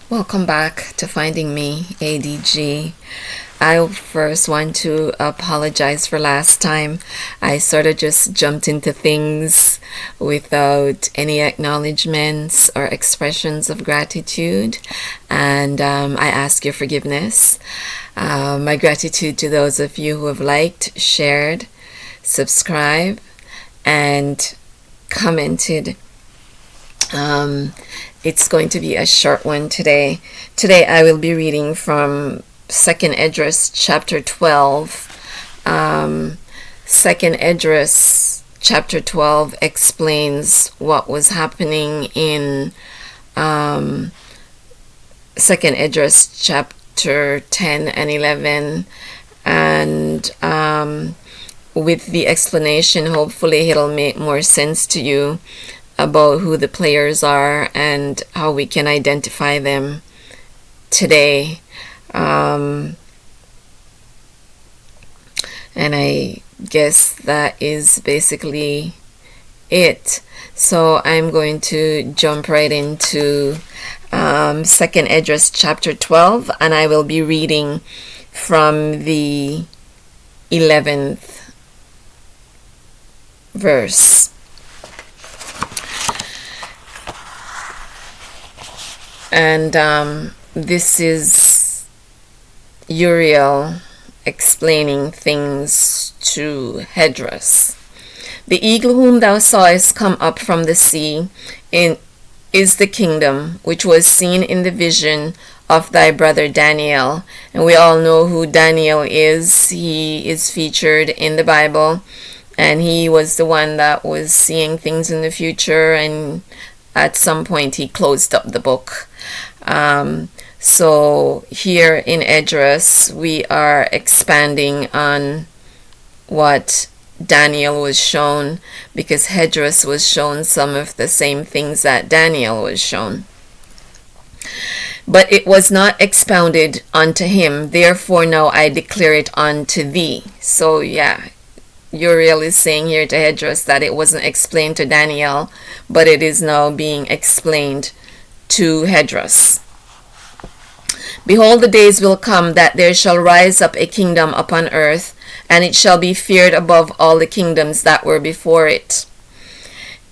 Welcome back to Finding Me, ADG. I first want to apologize for last time. I sort of just jumped into things without any acknowledgements or expressions of gratitude, and I ask your forgiveness. My gratitude to those of you who have liked, shared, subscribed, and commented. It's going to be a short one today. Today I will be reading from 2nd Esdras chapter 12. 2nd Esdras chapter 12 explains what was happening in 2nd Esdras chapter 10 and 11, and with the explanation, hopefully it'll make more sense to you about who the players are and how we can identify them today. And I guess that is basically it. So I'm going to jump right into 2nd Esdras chapter 12, and I will be reading from the 11th verse. And this is Uriel explaining things to Esdras. The eagle whom thou sawest come up from the sea is the kingdom which was seen in the vision of thy brother Daniel. And we all know who Daniel is. He is featured in the Bible, and he was the one that was seeing things in the future, and at some point he closed up the book. So here in Esdras we are expanding on what Daniel was shown, because Esdras was shown some of the same things that Daniel was shown. But it was not expounded unto him, therefore now I declare it unto thee. So yeah, Uriel is saying here to Esdras that it wasn't explained to Daniel, but it is now being explained to Esdras. Behold, the days will come that there shall rise up a kingdom upon earth, and it shall be feared above all the kingdoms that were before it.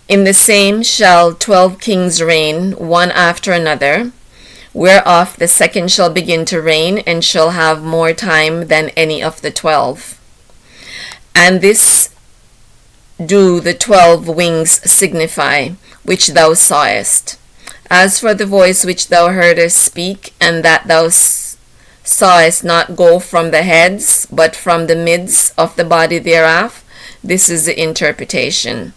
In the same shall 12 kings reign, one after another, whereof the second shall begin to reign, and shall have more time than any of the 12. And this do the 12 wings signify, which thou sawest. As for the voice which thou heardest speak, and that thou sawest not go from the heads, but from the midst of the body thereof, this is the interpretation.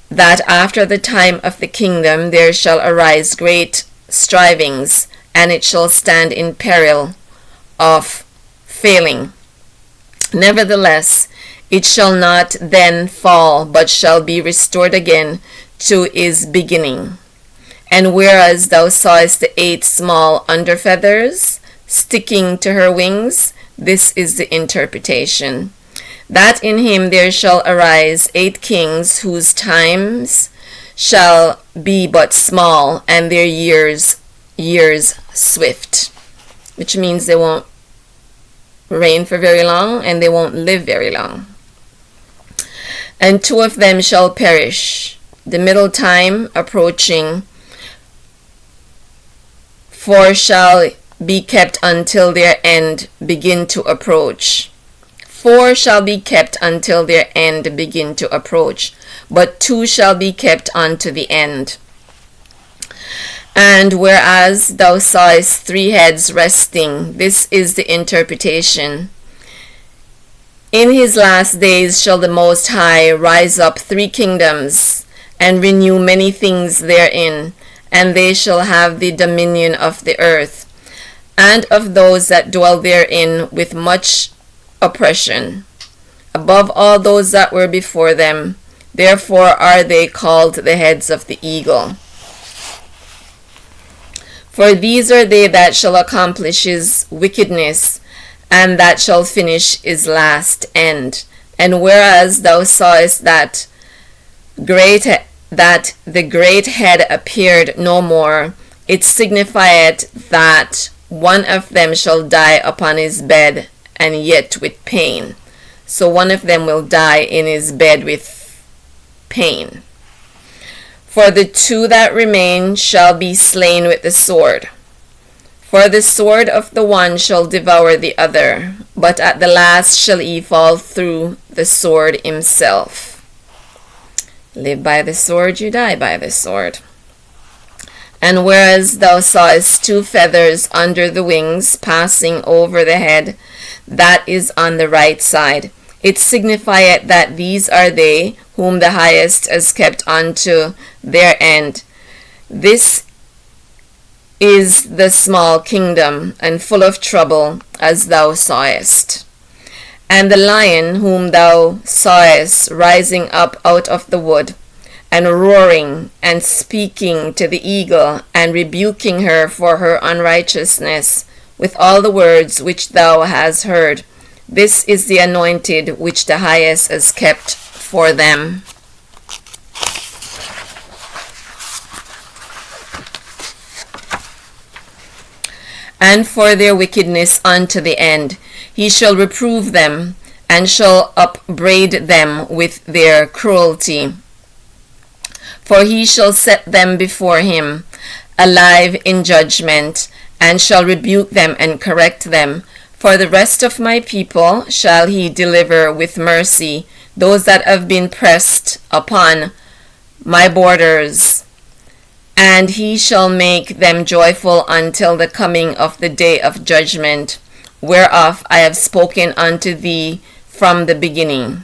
That after the time of the kingdom there shall arise great strivings, and it shall stand in peril of failing. Nevertheless, it shall not then fall, but shall be restored again to its beginning. And whereas thou sawest the 8 small under feathers sticking to her wings, this is the interpretation. That in him there shall arise 8 kings, whose times shall be but small, and their years swift. Which means they won't reign for very long, and they won't live very long. And 2 of them shall perish, the middle time approaching. 4 shall be kept until their end begin to approach. 4 shall be kept until their end begin to approach, but 2 shall be kept unto the end. And whereas thou sawest 3 heads resting, this is the interpretation. In his last days shall the Most High rise up 3 kingdoms, and renew many things therein, and they shall have the dominion of the earth, and of those that dwell therein with much oppression, above all those that were before them. Therefore are they called the heads of the eagle. For these are they that shall accomplish his wickedness, and that shall finish his last end. And whereas thou sawest that the great head appeared no more, It signifieth that one of them shall die upon his bed, and yet with pain. So one of them will die in his bed with pain. For the two that remain shall be slain with the sword. For the sword of the one shall devour the other, but at the last shall he fall through the sword himself. Live by the sword, you die by the sword. And whereas thou sawest two feathers under the wings passing over the head, that is on the right side. It signifieth that these are they whom the highest has kept unto their end. This is the small kingdom, and full of trouble, as thou sawest. And the lion whom thou sawest rising up out of the wood, and roaring, and speaking to the eagle, and rebuking her for her unrighteousness, with all the words which thou hast heard. This is the anointed which the highest has kept for them. And for their wickedness unto the end. He shall reprove them, and shall upbraid them with their cruelty. For he shall set them before him, alive in judgment, and shall rebuke them and correct them. For the rest of my people shall he deliver with mercy, those that have been pressed upon my borders. And he shall make them joyful until the coming of the day of judgment, whereof I have spoken unto thee from the beginning.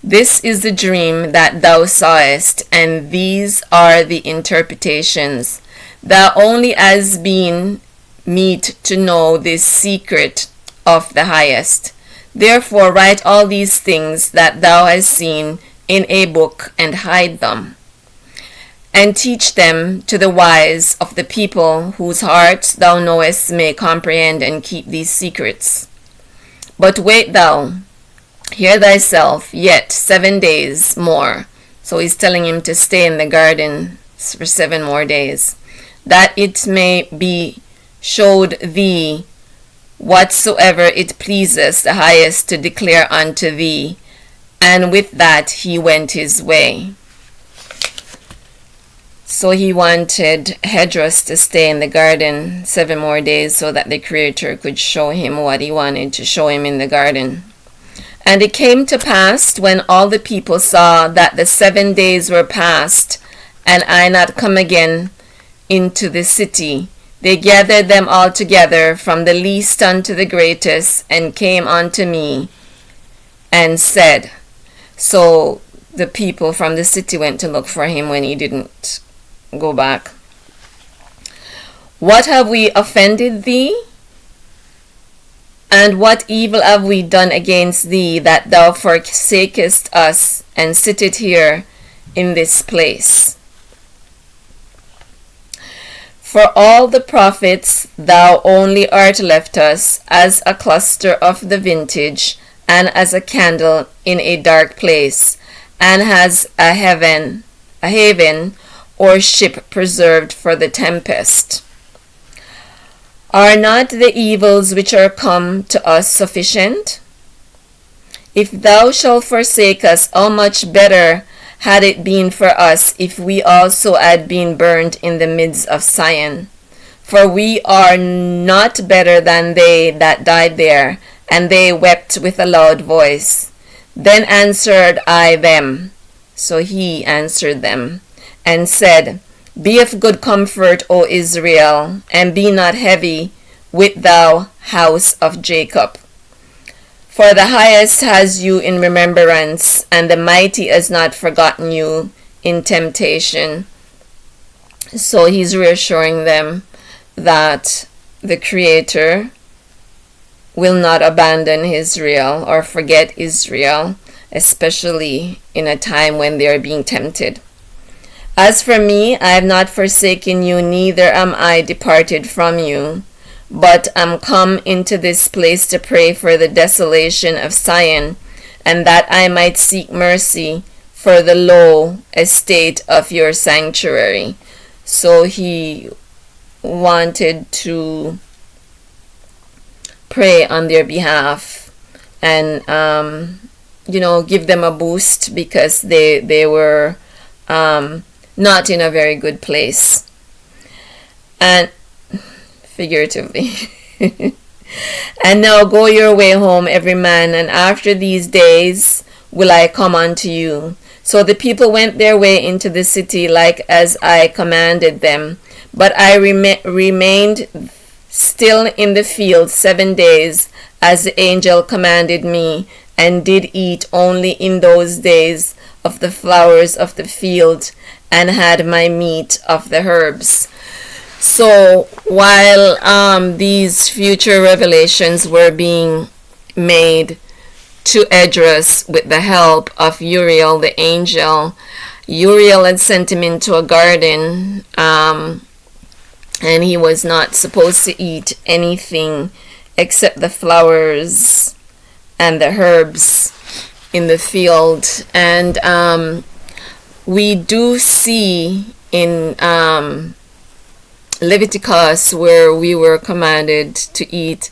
This is the dream that thou sawest, and these are the interpretations. Thou only hast been meet to know this secret of the highest. Therefore write all these things that thou hast seen in a book, and hide them, and teach them to the wise of the people whose hearts thou knowest may comprehend and keep these secrets. But wait thou here thyself yet 7 days more. So he's telling him to stay in the garden for 7 more days, that it may be showed thee whatsoever it pleaseth the highest to declare unto thee. And with that he went his way. So he wanted Esdras to stay in the garden 7 more days so that the Creator could show him what he wanted to show him in the garden. And it came to pass, when all the people saw that the 7 days were past, and I not come again into the city, they gathered them all together, from the least unto the greatest, and came unto me, and said. So the people from the city went to look for him when he didn't go back. What have we offended thee? And what evil have we done against thee, that thou forsakest us, and sittest here in this place? For all the prophets thou only art left us, as a cluster of the vintage, and as a candle in a dark place, and as a haven, or ship preserved for the tempest. Are not the evils which are come to us sufficient? If thou shalt forsake us, how much better had it been for us if we also had been burned in the midst of Zion? For we are not better than they that died there. And they wept with a loud voice. Then answered I them. So he answered them, and said, Be of good comfort, O Israel, and be not heavy with thou house of Jacob. For the highest has you in remembrance, and the mighty has not forgotten you in temptation. So he's reassuring them that the Creator will not abandon Israel or forget Israel, especially in a time when they are being tempted. As for me, I have not forsaken you, neither am I departed from you, but am come into this place to pray for the desolation of Zion, and that I might seek mercy for the low estate of your sanctuary. So he wanted to pray on their behalf and give them a boost because they were not in a very good place, and figuratively. And now go your way home, every man, and after these days will I come unto you. So the people went their way into the city like as I commanded them, but I remained still in the field 7 days, as the angel commanded me, and did eat only in those days of the flowers of the field, and had my meat of the herbs. So while these future revelations were being made to Esdras with the help of Uriel the angel, Uriel had sent him into a garden, and he was not supposed to eat anything except the flowers and the herbs in the field. And we do see in Leviticus, where we were commanded to eat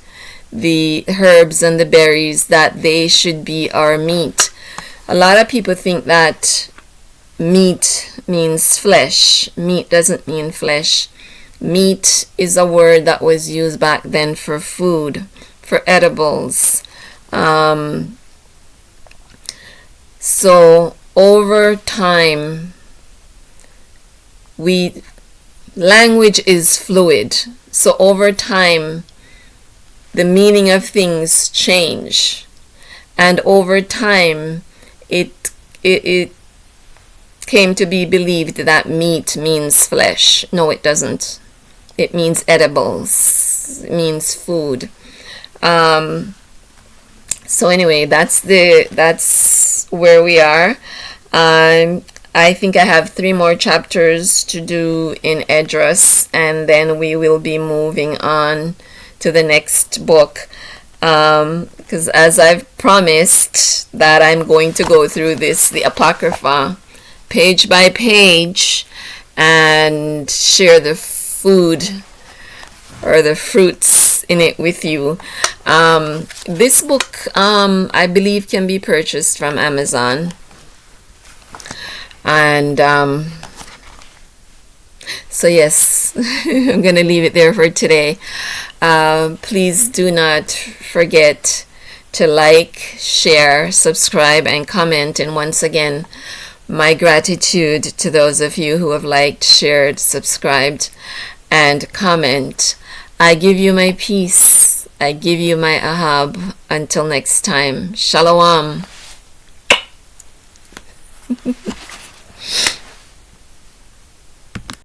the herbs and the berries, that they should be our meat. A lot of people think that meat means flesh. Meat doesn't mean flesh. Meat is a word that was used back then for food, for edibles. So over time, language is fluid. So over time, the meaning of things change, and over time, it came to be believed that meat means flesh. No, it doesn't. It means edibles. It means food. So anyway, that's where we are. I think I have 3 more chapters to do in Esdras, and then we will be moving on to the next book, because as I've promised that I'm going to go through the Apocrypha, page by page, and share the food or the fruits in it with you. This book, I believe, can be purchased from Amazon. And so yes, I'm going to leave it there for today. Please do not forget to like, share, subscribe, and comment. And once again, my gratitude to those of you who have liked, shared, subscribed, and comment. I give you my peace. I give you my ahab. Until next time, shalom.